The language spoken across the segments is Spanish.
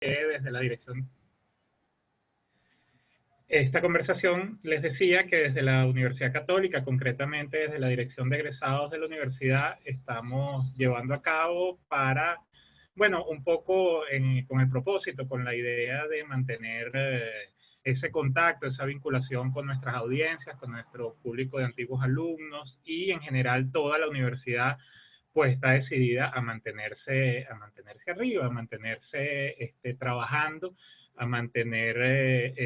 desde la dirección... Esta conversación les decía que desde la Universidad Católica, concretamente desde la Dirección de Egresados de la Universidad, estamos llevando a cabo para, bueno, un poco con el propósito, con la idea de mantener ese contacto, esa vinculación con nuestras audiencias, con nuestro público de antiguos alumnos y en general toda la universidad pues está decidida a mantenerse arriba, a mantenerse trabajando, a mantener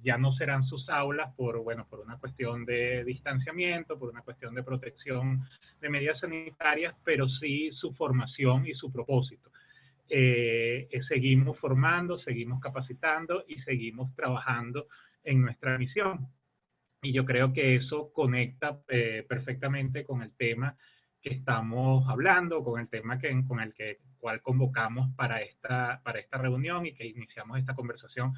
ya no serán sus aulas por, bueno, por una cuestión de distanciamiento, por una cuestión de protección de medidas sanitarias, pero sí su formación y su propósito. Seguimos formando, seguimos capacitando y seguimos trabajando en nuestra misión. Y yo creo que eso conecta perfectamente con el tema que estamos hablando, con el tema con el cual convocamos para esta reunión y que iniciamos esta conversación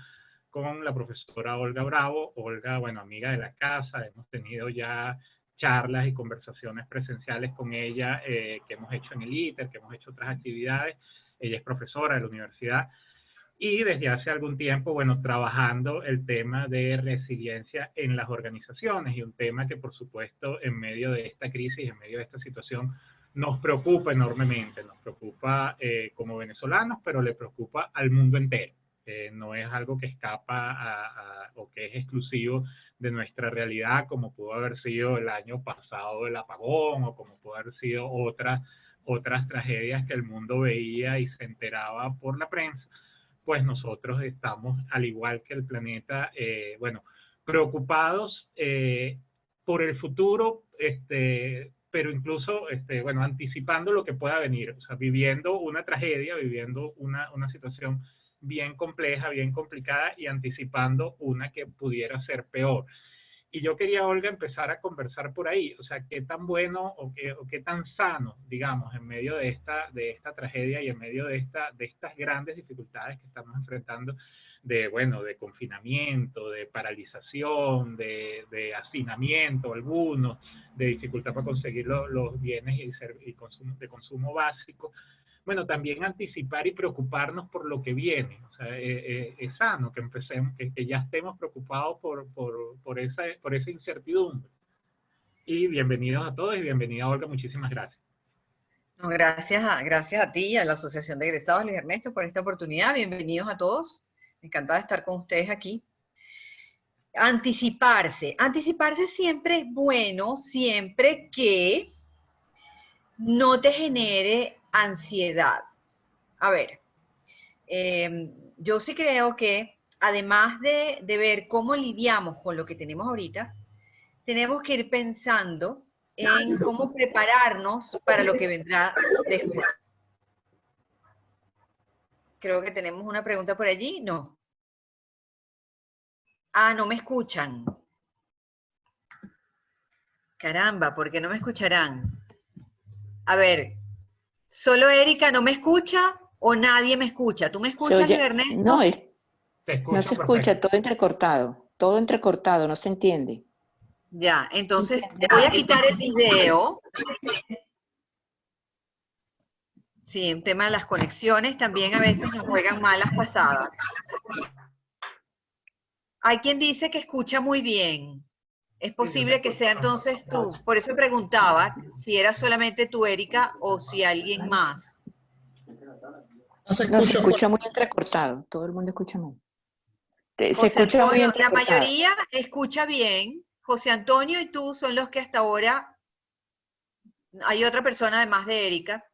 con la profesora Olga Bravo. Olga, bueno, amiga de la casa, hemos tenido ya charlas y conversaciones presenciales con ella que hemos hecho en el ITER, que hemos hecho otras actividades. Ella es profesora de la universidad y desde hace algún tiempo, bueno, trabajando el tema de resiliencia en las organizaciones, y un tema que, por supuesto, en medio de esta crisis, en medio de esta situación, nos preocupa enormemente, nos preocupa como venezolanos, pero le preocupa al mundo entero. No es algo que escapa o que es exclusivo de nuestra realidad, como pudo haber sido el año pasado el apagón, o como pudo haber sido otras tragedias que el mundo veía y se enteraba por la prensa. Pues nosotros estamos, al igual que el planeta, bueno, preocupados por el futuro, pero incluso, bueno, anticipando lo que pueda venir, o sea, viviendo una tragedia, viviendo una situación bien compleja, bien complicada, y anticipando una que pudiera ser peor. Y yo quería, Olga, empezar a conversar por ahí, o sea, qué tan bueno o qué tan sano, digamos, en medio de esta tragedia y en medio de estas grandes dificultades que estamos enfrentando, bueno, de confinamiento, de paralización, de hacinamiento algunos, de dificultad para conseguir los bienes de consumo básico. Bueno, también anticipar y preocuparnos por lo que viene. O sea, es sano que empecemos, que ya estemos preocupados por esa incertidumbre. Y bienvenidos a todos y bienvenida, Olga, muchísimas gracias. No, gracias a ti y a la Asociación de Egresados, Luis Ernesto, por esta oportunidad. Bienvenidos a todos. Encantada de estar con ustedes aquí. Anticiparse siempre es bueno, siempre que no te genere ansiedad. A ver, yo sí creo que además de ver cómo lidiamos con lo que tenemos ahorita, tenemos que ir pensando en cómo prepararnos para lo que vendrá después. Creo que tenemos una pregunta por allí, ¿no? Ah, no me escuchan. Caramba, ¿por qué no me escucharán? A ver, ¿solo Erika no me escucha o nadie me escucha? ¿Tú me escuchas, Luis Ernesto? No, no se escucha, todo entrecortado, no se entiende. Ya, entonces voy a quitar el video. Sí, en tema de las conexiones también a veces nos juegan malas pasadas. Hay quien dice que escucha muy bien. Es posible que sea entonces tú. Por eso preguntaba si era solamente tú, Erika, o si alguien más. No se escucha muy entrecortado, todo el mundo escucha mal. Se escucha muy entrecortado. La mayoría escucha bien. José Antonio y tú son los que hasta ahora, hay otra persona además de Erika,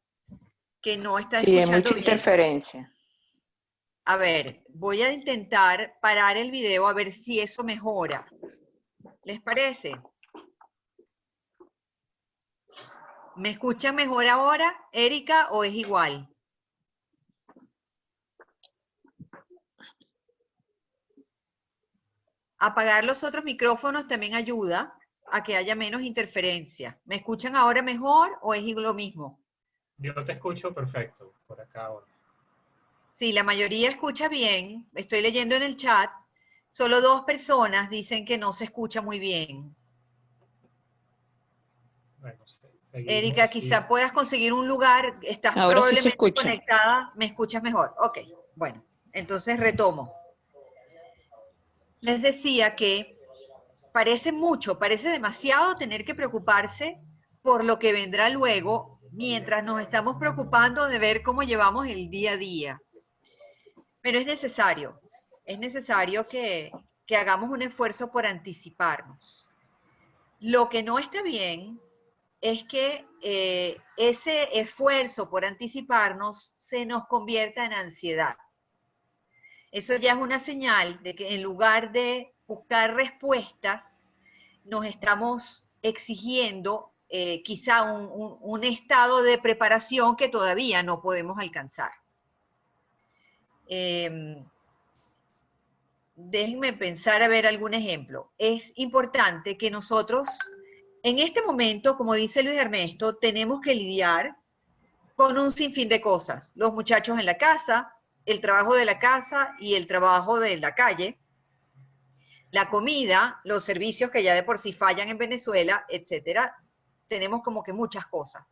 que no está escuchando bien. Sí, hay mucha interferencia. A ver, voy a intentar parar el video a ver si eso mejora. ¿Les parece? ¿Me escuchan mejor ahora, Erika, o es igual? Apagar los otros micrófonos también ayuda a que haya menos interferencia. ¿Me escuchan ahora mejor o es lo mismo? Yo te escucho perfecto por acá ahora. Sí, la mayoría escucha bien. Estoy leyendo en el chat. Solo 2 personas dicen que no se escucha muy bien. Bueno, Erika, quizá puedas conseguir un lugar, estás Ahora sí se probablemente escucha. conectada, ¿me escuchas mejor? Ok, bueno, entonces retomo. Les decía que parece mucho, parece demasiado tener que preocuparse por lo que vendrá luego, mientras nos estamos preocupando de ver cómo llevamos el día a día. Pero es necesario que hagamos un esfuerzo por anticiparnos. Lo que no está bien es que ese esfuerzo por anticiparnos se nos convierta en ansiedad. Eso ya es una señal de que en lugar de buscar respuestas, nos estamos exigiendo quizá un estado de preparación que todavía no podemos alcanzar. Déjenme pensar a ver algún ejemplo. Es importante que nosotros, en este momento, como dice Luis Ernesto, tenemos que lidiar con un sinfín de cosas. Los muchachos en la casa, el trabajo de la casa y el trabajo de la calle, la comida, los servicios que ya de por sí fallan en Venezuela, etcétera. Tenemos como que muchas cosas.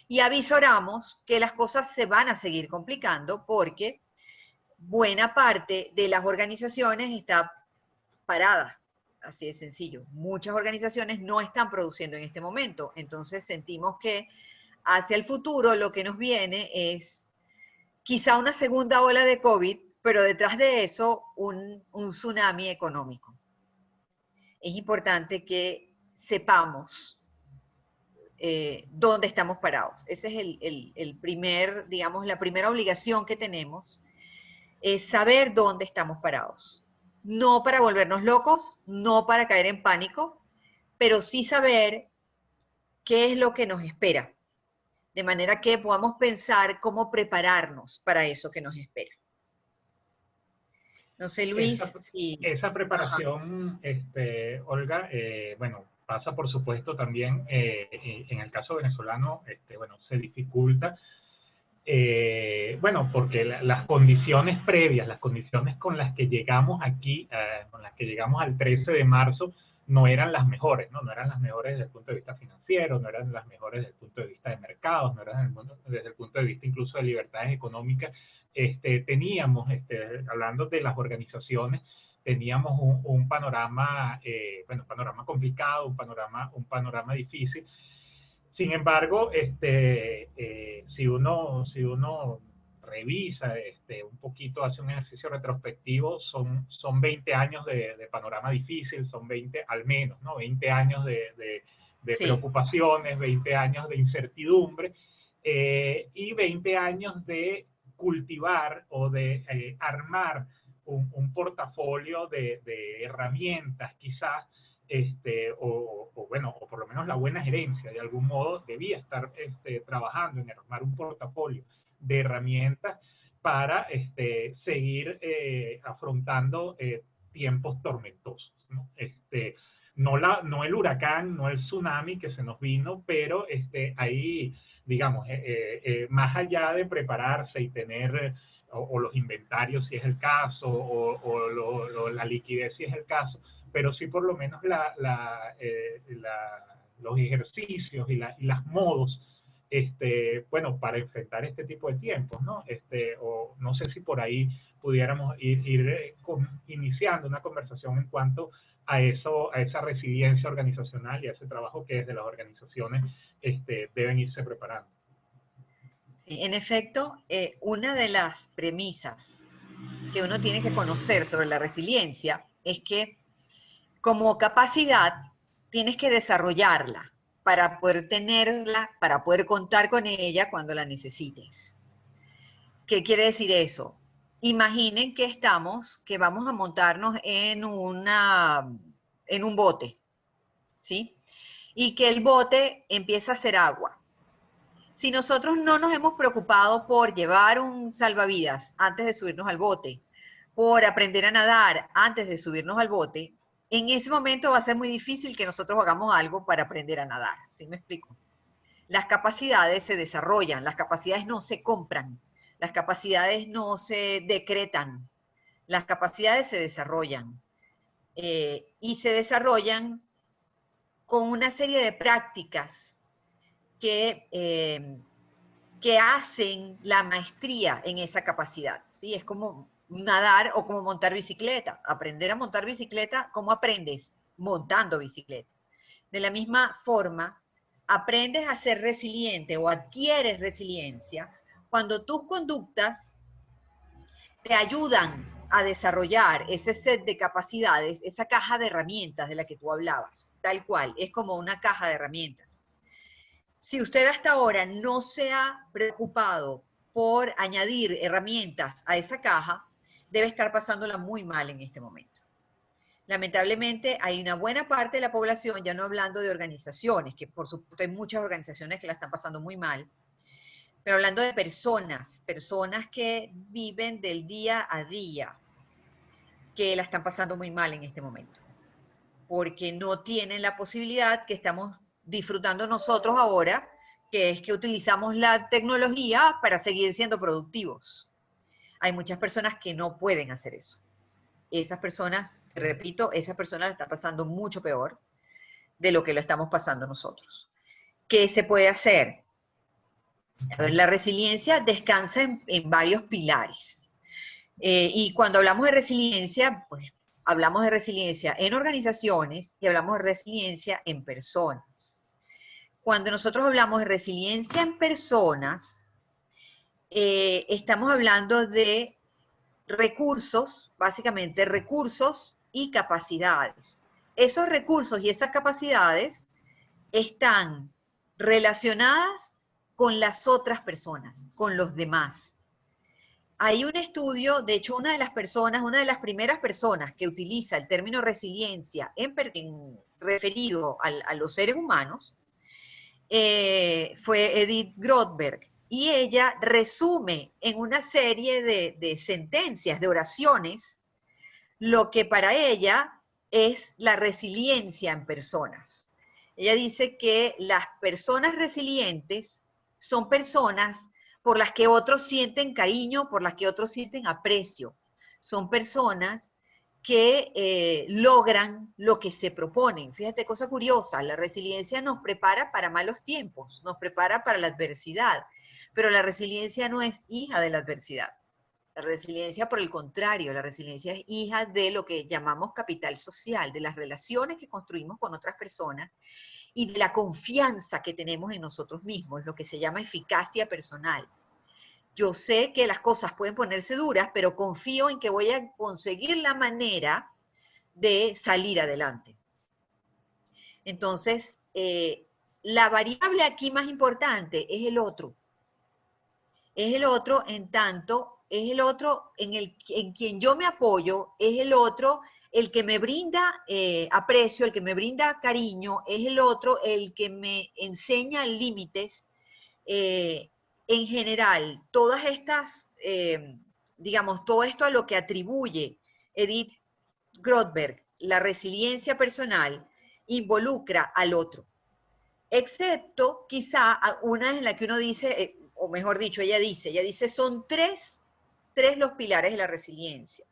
Y avisoramos que las cosas se van a seguir complicando porque buena parte de las organizaciones está parada, así de sencillo. Muchas organizaciones no están produciendo en este momento, entonces sentimos que hacia el futuro lo que nos viene es quizá una segunda ola de COVID, pero detrás de eso un tsunami económico. Es importante que sepamos dónde estamos parados. Ese es el primer, digamos, la primera obligación que tenemos, es saber dónde estamos parados. No para volvernos locos, no para caer en pánico, pero sí saber qué es lo que nos espera, de manera que podamos pensar cómo prepararnos para eso que nos espera. No sé, Luis, esa preparación, Olga, bueno, pasa por supuesto también, en el caso venezolano, bueno, se dificulta, bueno, porque las condiciones previas, las condiciones con las que llegamos aquí, con las que llegamos al 13 de marzo, no eran las mejores, ¿no? No eran las mejores desde el punto de vista financiero, no eran las mejores desde el punto de vista de mercados, no eran desde el punto de vista incluso de libertades económicas. Teníamos, hablando de las organizaciones, teníamos un panorama, bueno, un panorama complicado, un panorama difícil. Sin embargo, si uno revisa un poquito, hace un ejercicio retrospectivo, son 20 años de panorama difícil, son 20 al menos, ¿no? 20 años de sí, preocupaciones, 20 años de incertidumbre, y 20 años de cultivar o de armar un portafolio de herramientas, quizás, bueno, o por lo menos la buena gerencia de algún modo debía estar trabajando en armar un portafolio de herramientas para seguir afrontando tiempos tormentosos, ¿no? No el huracán, no el tsunami que se nos vino, pero ahí, digamos, más allá de prepararse y tener o los inventarios si es el caso, o la liquidez si es el caso, pero sí por lo menos los ejercicios y las modos, bueno, para enfrentar este tipo de tiempos, ¿no? O no sé si por ahí pudiéramos ir iniciando una conversación en cuanto a eso, a esa resiliencia organizacional y a ese trabajo que desde las organizaciones deben irse preparando. En efecto, una de las premisas que uno tiene que conocer sobre la resiliencia es que como capacidad tienes que desarrollarla para poder tenerla, para poder contar con ella cuando la necesites. ¿Qué quiere decir eso? Imaginen que vamos a montarnos en un bote, ¿sí? Y que el bote empieza a hacer agua. Si nosotros no nos hemos preocupado por llevar un salvavidas antes de subirnos al bote, por aprender a nadar antes de subirnos al bote, en ese momento va a ser muy difícil que nosotros hagamos algo para aprender a nadar. ¿Sí me explico? Las capacidades se desarrollan, las capacidades no se compran, las capacidades no se decretan, las capacidades se desarrollan. Y se desarrollan con una serie de prácticas que hacen la maestría en esa capacidad, ¿sí? Es como nadar o como montar bicicleta. Aprender a montar bicicleta, ¿cómo aprendes? Montando bicicleta. De la misma forma, aprendes a ser resiliente o adquieres resiliencia cuando tus conductas te ayudan a desarrollar ese set de capacidades, esa caja de herramientas de la que tú hablabas, tal cual, es como una caja de herramientas. Si usted hasta ahora no se ha preocupado por añadir herramientas a esa caja, debe estar pasándola muy mal en este momento. Lamentablemente hay una buena parte de la población, ya no hablando de organizaciones, que por supuesto hay muchas organizaciones que la están pasando muy mal, pero hablando de personas que viven del día a día, que la están pasando muy mal en este momento, porque no tienen la posibilidad que estamos disfrutando nosotros ahora, que es que utilizamos la tecnología para seguir siendo productivos. Hay muchas personas que no pueden hacer eso. Esas personas, repito, esas personas la están pasando mucho peor de lo que lo estamos pasando nosotros. ¿Qué se puede hacer? A ver, la resiliencia descansa en varios pilares. Y cuando hablamos de resiliencia, pues hablamos de resiliencia en organizaciones y hablamos de resiliencia en personas. Cuando nosotros hablamos de resiliencia en personas, estamos hablando de recursos, básicamente recursos y capacidades. Esos recursos y esas capacidades están relacionadas con las otras personas, con los demás. Hay un estudio, de hecho una de las primeras personas que utiliza el término resiliencia referido a los seres humanos, fue Edith Grothberg, y ella resume en una serie de sentencias, de oraciones, lo que para ella es la resiliencia en personas. Ella dice que las personas resilientes son personas por las que otros sienten cariño, por las que otros sienten aprecio. Son personas que logran lo que se proponen. Fíjate, cosa curiosa, la resiliencia nos prepara para malos tiempos, nos prepara para la adversidad, pero la resiliencia no es hija de la adversidad. La resiliencia, por el contrario, la resiliencia es hija de lo que llamamos capital social, de las relaciones que construimos con otras personas y de la confianza que tenemos en nosotros mismos, lo que se llama eficacia personal. Yo sé que las cosas pueden ponerse duras, pero confío en que voy a conseguir la manera de salir adelante. Entonces, la variable aquí más importante es el otro. Es el otro en tanto, es el otro en quien yo me apoyo, es el otro el que me brinda aprecio, el que me brinda cariño, es el otro el que me enseña límites. En general, todas estas, digamos, todo esto a lo que atribuye Edith Grothberg, la resiliencia personal, involucra al otro. Excepto quizá una en la que uno dice, o mejor dicho, ella dice, son tres los pilares de la resiliencia.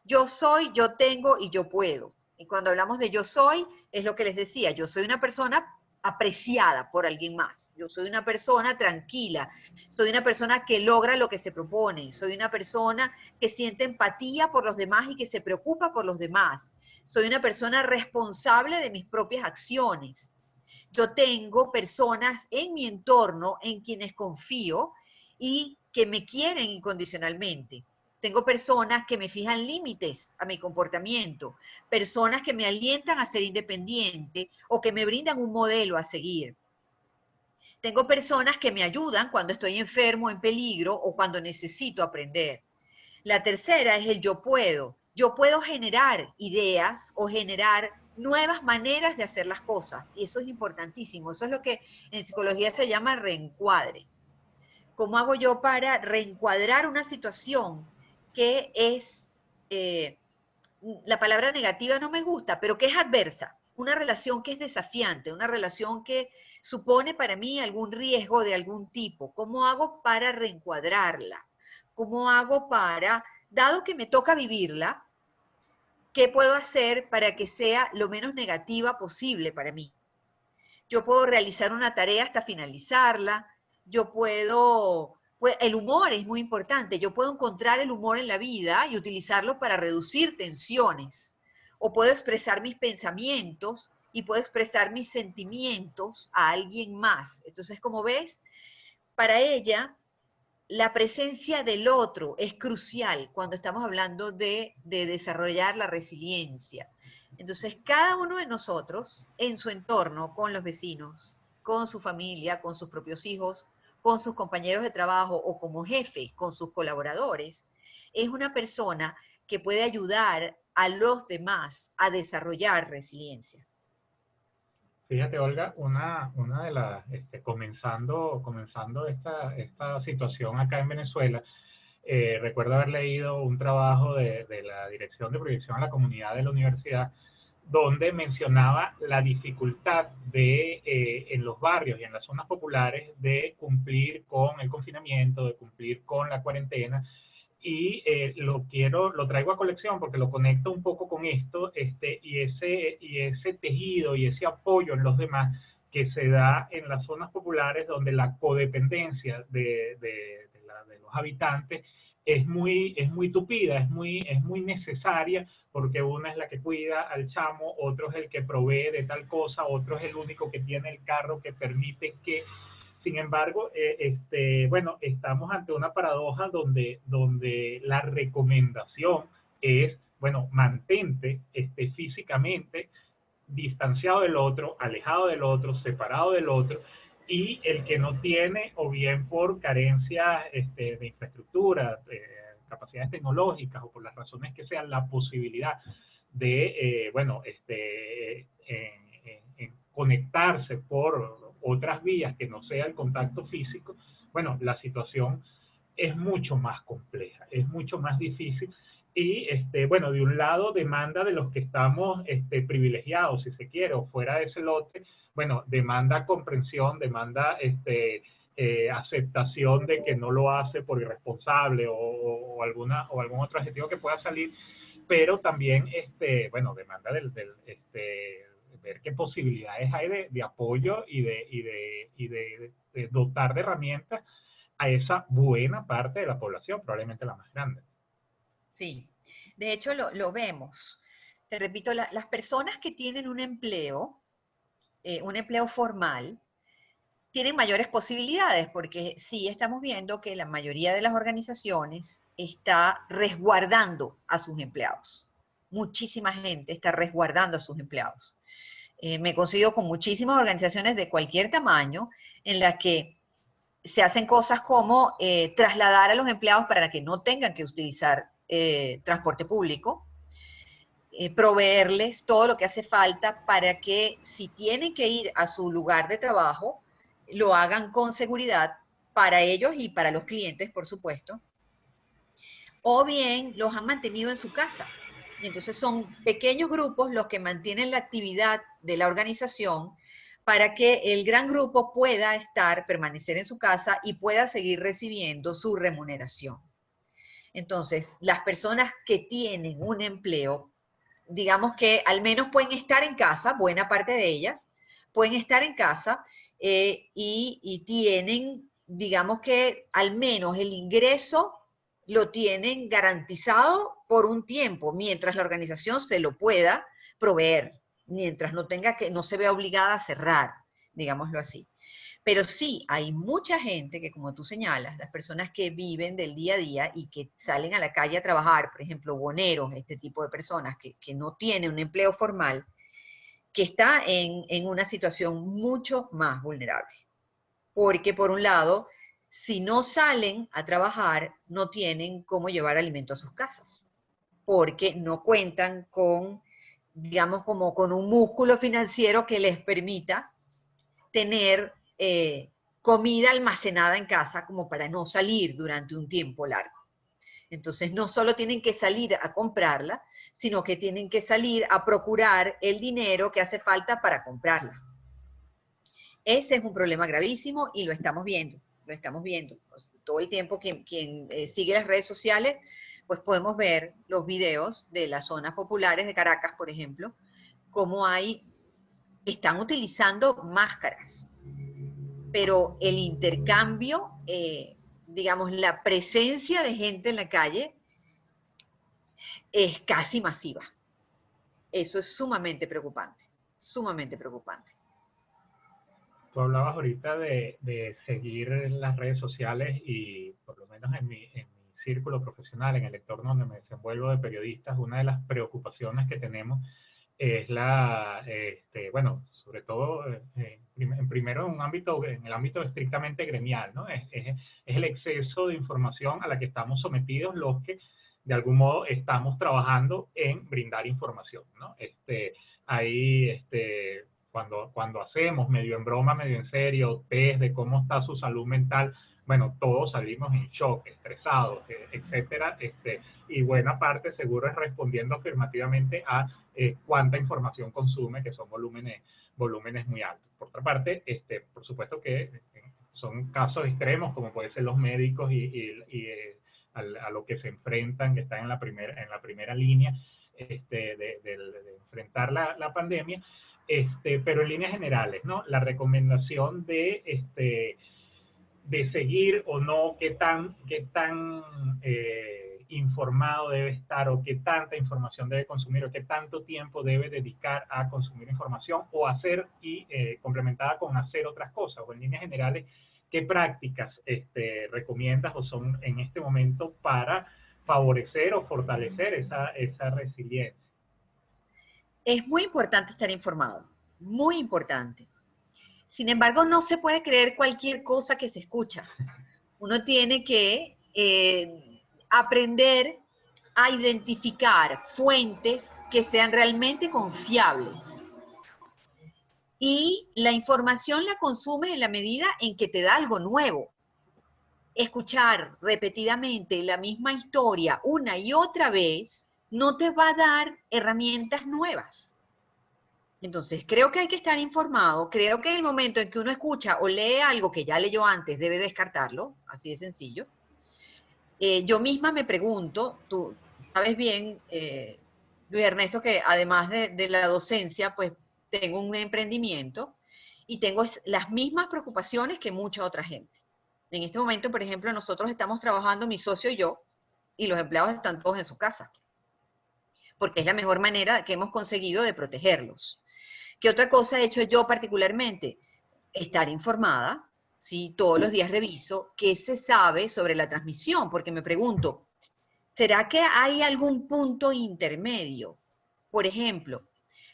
Yo soy, yo tengo y yo puedo. Y cuando hablamos de yo soy, es lo que les decía, yo soy una persona apreciada por alguien más. Yo soy una persona tranquila, soy una persona que logra lo que se propone, soy una persona que siente empatía por los demás y que se preocupa por los demás. Soy una persona responsable de mis propias acciones. Yo tengo personas en mi entorno en quienes confío y que me quieren incondicionalmente. Tengo personas que me fijan límites a mi comportamiento, personas que me alientan a ser independiente o que me brindan un modelo a seguir. Tengo personas que me ayudan cuando estoy enfermo, en peligro o cuando necesito aprender. La tercera es el yo puedo. Yo puedo generar ideas o generar nuevas maneras de hacer las cosas. Y eso es importantísimo. Eso es lo que en psicología se llama reencuadre. ¿Cómo hago yo para reencuadrar una situación que es, la palabra negativa no me gusta, pero que es adversa? Una relación que es desafiante, una relación que supone para mí algún riesgo de algún tipo. ¿Cómo hago para reencuadrarla? ¿Cómo hago para, dado que me toca vivirla, qué puedo hacer para que sea lo menos negativa posible para mí? yo puedo realizar una tarea hasta finalizarla, el humor es muy importante, yo puedo encontrar el humor en la vida y utilizarlo para reducir tensiones, o puedo expresar mis pensamientos y puedo expresar mis sentimientos a alguien más. Entonces, como ves, para ella, la presencia del otro es crucial cuando estamos hablando de desarrollar la resiliencia. Entonces, cada uno de nosotros, en su entorno, con los vecinos, con su familia, con sus propios hijos, con sus compañeros de trabajo o como jefe, con sus colaboradores, es una persona que puede ayudar a los demás a desarrollar resiliencia. Fíjate, Olga, una de las, comenzando esta situación acá en Venezuela, recuerdo haber leído un trabajo de la Dirección de Proyección a la Comunidad de la universidad, donde mencionaba la dificultad en los barrios y en las zonas populares de cumplir con el confinamiento, de cumplir con la cuarentena, y lo traigo a colección porque lo conecto un poco con esto, y ese tejido y ese apoyo en los demás que se da en las zonas populares donde la codependencia de los habitantes es muy tupida, es muy necesaria, porque una es la que cuida al chamo, otro es el que provee de tal cosa, otro es el único que tiene el carro que permite que... Sin embargo, bueno, estamos ante una paradoja donde la recomendación es, bueno, mantente físicamente distanciado del otro, alejado del otro, separado del otro, y el que no tiene, o bien por carencias de infraestructura, capacidades tecnológicas, o por las razones que sean, la posibilidad de, bueno, en conectarse por otras vías que no sea el contacto físico, bueno, la situación es mucho más compleja, es mucho más difícil. Y, bueno, de un lado demanda de los que estamos privilegiados, si se quiere, o fuera de ese lote, bueno, demanda comprensión, demanda aceptación de que no lo hace por irresponsable o algún otro adjetivo que pueda salir, pero también, bueno, demanda ver qué posibilidades hay de apoyo y de dotar de herramientas a esa buena parte de la población, probablemente la más grande. Sí, de hecho lo vemos. Te repito, las personas que tienen un empleo formal, tienen mayores posibilidades, porque sí estamos viendo que la mayoría de las organizaciones está resguardando a sus empleados. Muchísima gente está resguardando a sus empleados. Me consigo con muchísimas organizaciones de cualquier tamaño en las que se hacen cosas como trasladar a los empleados para que no tengan que utilizar transporte público, proveerles todo lo que hace falta para que si tienen que ir a su lugar de trabajo, lo hagan con seguridad para ellos y para los clientes, por supuesto. O bien los han mantenido en su casa. Y entonces son pequeños grupos los que mantienen la actividad de la organización para que el gran grupo pueda permanecer en su casa y pueda seguir recibiendo su remuneración. Entonces, las personas que tienen un empleo, digamos que al menos pueden estar en casa, buena parte de ellas, pueden estar en casa y tienen, digamos que al menos el ingreso lo tienen garantizado por un tiempo, mientras la organización se lo pueda proveer, mientras no se vea obligada a cerrar, digámoslo así. Pero sí, hay mucha gente que, como tú señalas, las personas que viven del día a día y que salen a la calle a trabajar, por ejemplo, boneros, este tipo de personas que no tienen un empleo formal, que está en una situación mucho más vulnerable. Porque, por un lado, si no salen a trabajar, no tienen cómo llevar alimento a sus casas, porque no cuentan con, digamos, como con un músculo financiero que les permita tener comida almacenada en casa como para no salir durante un tiempo largo. Entonces, no solo tienen que salir a comprarla, sino que tienen que salir a procurar el dinero que hace falta para comprarla. Ese es un problema gravísimo y lo estamos viendo. Pues, todo el tiempo quien sigue las redes sociales, pues podemos ver los videos de las zonas populares de Caracas, por ejemplo, cómo hay están utilizando máscaras, pero el intercambio, digamos, la presencia de gente en la calle es casi masiva. Eso es sumamente preocupante, sumamente preocupante. Tú hablabas ahorita de seguir las redes sociales y por lo menos en mi círculo profesional, en el entorno donde me desenvuelvo de periodistas, una de las preocupaciones que tenemos es bueno, sobre todo primero en el ámbito estrictamente gremial, ¿no? Es el exceso de información a la que estamos sometidos los que de algún modo estamos trabajando en brindar información, ¿no? Cuando hacemos medio en broma, medio en serio, test de cómo está su salud mental, bueno, todos salimos en shock, estresados, etcétera, y buena parte seguro es respondiendo afirmativamente a cuánta información consume, que son volúmenes muy altos. Por otra parte, por supuesto que son casos extremos, como pueden ser los médicos a lo que se enfrentan, que están en la primera línea de enfrentar la pandemia, pero en líneas generales, ¿no? La recomendación de seguir o no, qué tan informado debe estar, o qué tanta información debe consumir, o qué tanto tiempo debe dedicar a consumir información, o hacer complementada con hacer otras cosas, o en líneas generales, qué prácticas recomiendas o son en este momento para favorecer o fortalecer esa resiliencia. Es muy importante estar informado, muy importante. Sin embargo, no se puede creer cualquier cosa que se escucha. Uno tiene que aprender a identificar fuentes que sean realmente confiables. Y la información la consumes en la medida en que te da algo nuevo. Escuchar repetidamente la misma historia una y otra vez no te va a dar herramientas nuevas. Entonces, creo que hay que estar informado. Creo que en el momento en que uno escucha o lee algo que ya leyó antes, debe descartarlo, así de sencillo. Yo misma me pregunto, tú sabes bien, Luis Ernesto, que además de la docencia, pues tengo un emprendimiento y tengo las mismas preocupaciones que mucha otra gente. En este momento, por ejemplo, nosotros estamos trabajando, mi socio y yo, y los empleados están todos en su casa, porque es la mejor manera que hemos conseguido de protegerlos. ¿Qué otra cosa he hecho yo particularmente? Estar informada, ¿sí? Todos los días reviso qué se sabe sobre la transmisión, porque me pregunto, ¿será que hay algún punto intermedio? Por ejemplo,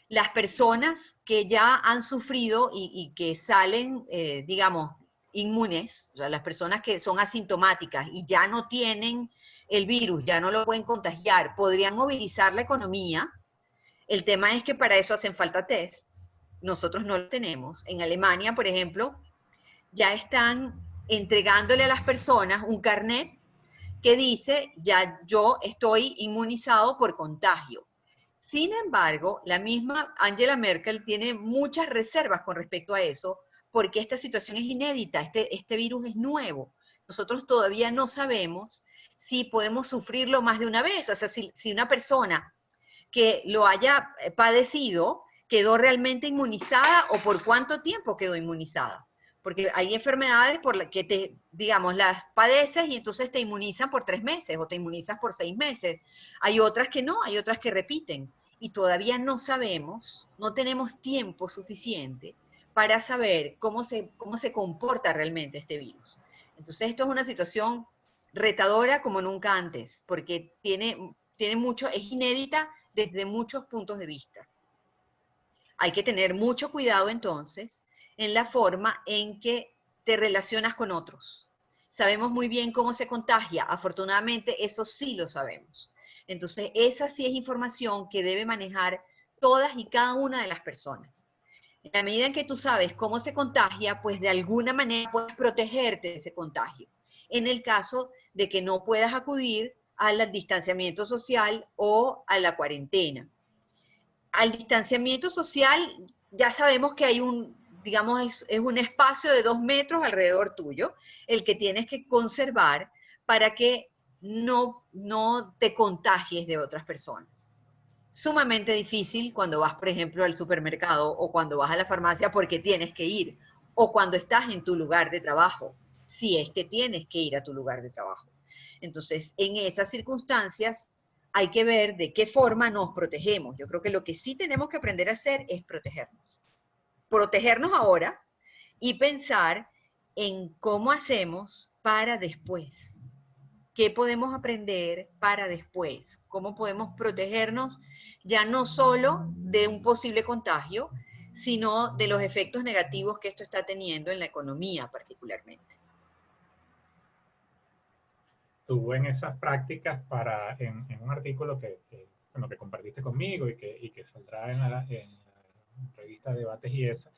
las personas que ya han sufrido y que salen, digamos, inmunes, o sea, las personas que son asintomáticas y ya no tienen el virus, ya no lo pueden contagiar, podrían movilizar la economía. El tema es que para eso hacen falta tests. Nosotros no lo tenemos. En Alemania, por ejemplo, ya están entregándole a las personas un carnet que dice, ya yo estoy inmunizado por contagio. Sin embargo, la misma Angela Merkel tiene muchas reservas con respecto a eso, porque esta situación es inédita, este virus es nuevo. Nosotros todavía no sabemos si podemos sufrirlo más de una vez. O sea, si una persona que lo haya padecido quedó realmente inmunizada o por cuánto tiempo quedó inmunizada. Porque hay enfermedades por las que digamos, las padeces y entonces te inmunizan por 3 meses o te inmunizas por 6 meses. Hay otras que no, hay otras que repiten. Y todavía no sabemos, no tenemos tiempo suficiente para saber cómo se comporta realmente este virus. Entonces esto es una situación retadora como nunca antes, porque tiene mucho, es inédita desde muchos puntos de vista. Hay que tener mucho cuidado entonces en la forma en que te relacionas con otros. Sabemos muy bien cómo se contagia, afortunadamente eso sí lo sabemos. Entonces esa sí es información que debe manejar todas y cada una de las personas. En la medida en que tú sabes cómo se contagia, pues de alguna manera puedes protegerte de ese contagio. En el caso de que no puedas acudir al distanciamiento social o a la cuarentena. Al distanciamiento social ya sabemos que hay digamos, es un espacio de 2 metros alrededor tuyo, el que tienes que conservar para que no te contagies de otras personas. sumamente difícil cuando vas, por ejemplo, al supermercado o cuando vas a la farmacia porque tienes que ir, o cuando estás en tu lugar de trabajo, si es que tienes que ir a tu lugar de trabajo. Entonces, en esas circunstancias hay que ver de qué forma nos protegemos. Yo creo que lo que sí tenemos que aprender a hacer es protegernos. Protegernos ahora y pensar en cómo hacemos para después. ¿Qué podemos aprender para después? ¿Cómo podemos protegernos ya no solo de un posible contagio, sino de los efectos negativos que esto está teniendo en la economía particularmente? Tú en esas prácticas en un artículo bueno, que compartiste conmigo y que saldrá en la revista Debates y eso,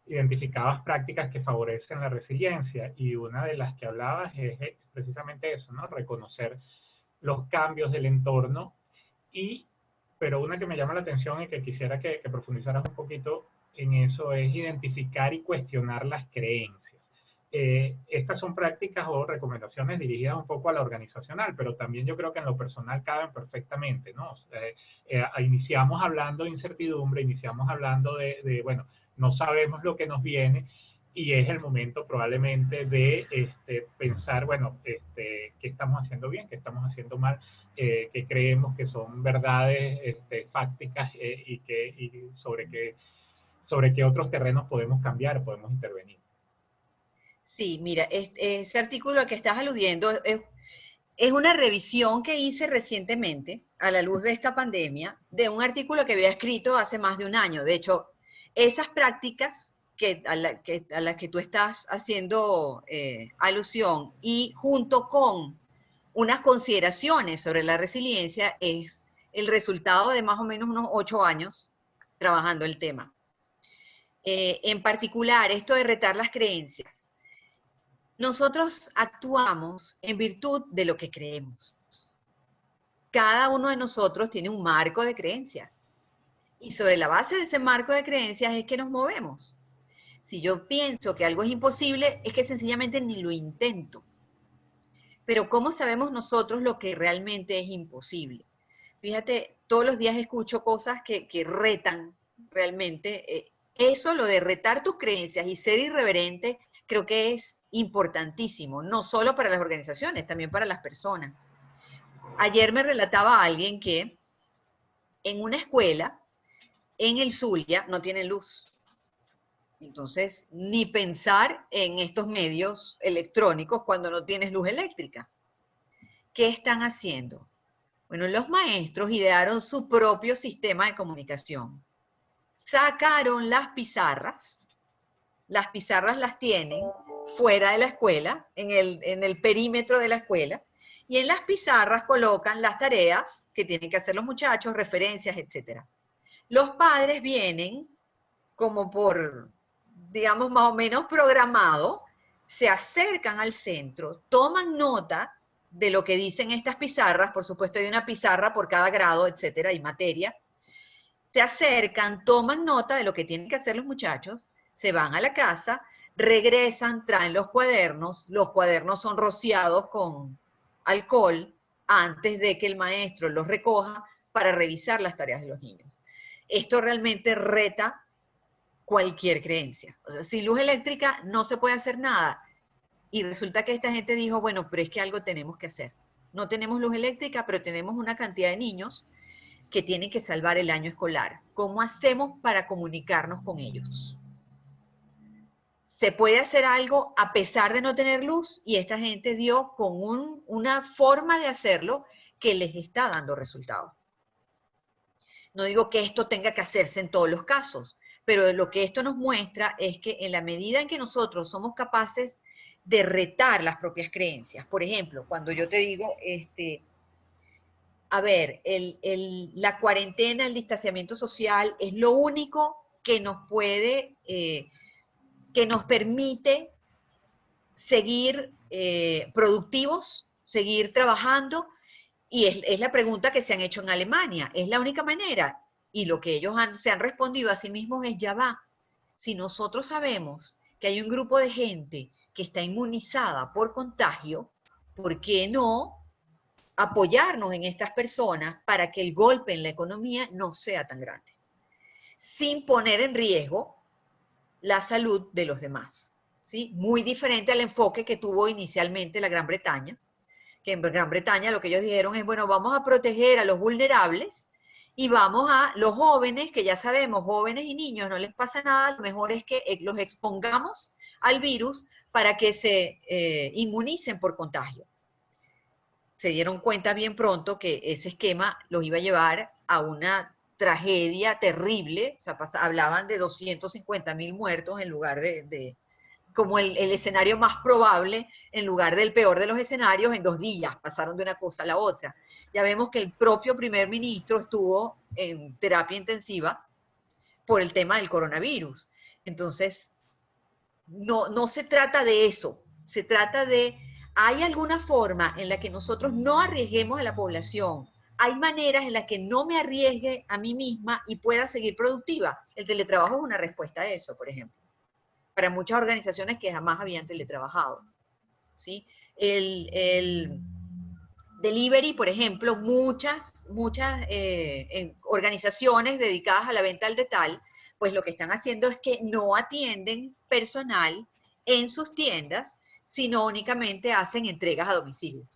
identificabas prácticas que favorecen la resiliencia y una de las que hablabas es precisamente eso, ¿no? Reconocer los cambios del entorno pero una que me llama la atención y que quisiera que profundizaras un poquito en eso es identificar y cuestionar las creencias. Estas son prácticas o recomendaciones dirigidas un poco a la organizacional, pero también yo creo que en lo personal caben perfectamente, ¿no? Iniciamos hablando de incertidumbre, iniciamos hablando bueno, no sabemos lo que nos viene y es el momento probablemente de pensar, bueno, qué estamos haciendo bien, qué estamos haciendo mal, que creemos que son verdades fácticas y sobre qué otros terrenos podemos cambiar, podemos intervenir. Sí, mira, ese artículo al que estás aludiendo es una revisión que hice recientemente a la luz de esta pandemia de un artículo que había escrito hace más de un año. De hecho, esas prácticas a las que tú estás haciendo alusión y junto con unas consideraciones sobre la resiliencia es el resultado de más o menos unos 8 años trabajando el tema. En particular, esto de retar las creencias. Nosotros actuamos en virtud de lo que creemos. Cada uno de nosotros tiene un marco de creencias. Y sobre la base de ese marco de creencias es que nos movemos. Si yo pienso que algo es imposible, es que sencillamente ni lo intento. Pero ¿cómo sabemos nosotros lo que realmente es imposible? Fíjate, todos los días escucho cosas que retan realmente. Eso, lo de retar tus creencias y ser irreverente, creo que es importantísimo, no solo para las organizaciones, también para las personas. Ayer me relataba alguien que en una escuela, en el Zulia, no tienen luz. Entonces, ni pensar en estos medios electrónicos cuando no tienes luz eléctrica. ¿Qué están haciendo? Bueno, los maestros idearon su propio sistema de comunicación. Sacaron las pizarras las tienen fuera de la escuela, en el perímetro de la escuela, y en las pizarras colocan las tareas que tienen que hacer los muchachos, referencias, etc. Los padres vienen como por, digamos, más o menos programado, se acercan al centro, toman nota de lo que dicen estas pizarras, por supuesto hay una pizarra por cada grado, etcétera, y materia, se acercan, toman nota de lo que tienen que hacer los muchachos, se van a la casa, regresan, traen los cuadernos son rociados con alcohol antes de que el maestro los recoja para revisar las tareas de los niños. Esto realmente reta cualquier creencia. O sea, sin luz eléctrica no se puede hacer nada. Y resulta que esta gente dijo, bueno, pero es que algo tenemos que hacer. No tenemos luz eléctrica, pero tenemos una cantidad de niños que tienen que salvar el año escolar. ¿Cómo hacemos para comunicarnos con ellos? Se puede hacer algo a pesar de no tener luz y esta gente dio con una forma de hacerlo que les está dando resultados. No digo que esto tenga que hacerse en todos los casos, pero lo que esto nos muestra es que en la medida en que nosotros somos capaces de retar las propias creencias, por ejemplo, cuando yo te digo, a ver, la cuarentena, el distanciamiento social es lo único que nos puede, que nos permite seguir productivos, seguir trabajando, y es la pregunta que se han hecho en Alemania, ¿es la única manera? Y lo que ellos se han respondido a sí mismos es, ya va, si nosotros sabemos que hay un grupo de gente que está inmunizada por contagio, ¿por qué no apoyarnos en estas personas para que el golpe en la economía no sea tan grande, sin poner en riesgo la salud de los demás, ¿sí? Muy diferente al enfoque que tuvo inicialmente la Gran Bretaña, que en Gran Bretaña lo que ellos dijeron es, bueno, vamos a proteger a los vulnerables y vamos a los jóvenes, que ya sabemos, jóvenes y niños, no les pasa nada, lo mejor es que los expongamos al virus para que se inmunicen por contagio. Se dieron cuenta bien pronto que ese esquema los iba a llevar a una tragedia terrible, o sea, hablaban de 250.000 muertos en lugar como el escenario más probable, en lugar del peor de los escenarios, en 2 días, pasaron de una cosa a la otra. Ya vemos que el propio primer ministro estuvo en terapia intensiva por el tema del coronavirus. Entonces, no se trata de eso, se trata de, ¿hay alguna forma en la que nosotros no arriesguemos a la población? ¿Hay maneras en las que no me arriesgue a mí misma y pueda seguir productiva? El teletrabajo es una respuesta a eso, por ejemplo, para muchas organizaciones que jamás habían teletrabajado, ¿sí? El delivery, por ejemplo, muchas organizaciones dedicadas a la venta al detalle, pues lo que están haciendo es que no atienden personal en sus tiendas, sino únicamente hacen entregas a domicilio.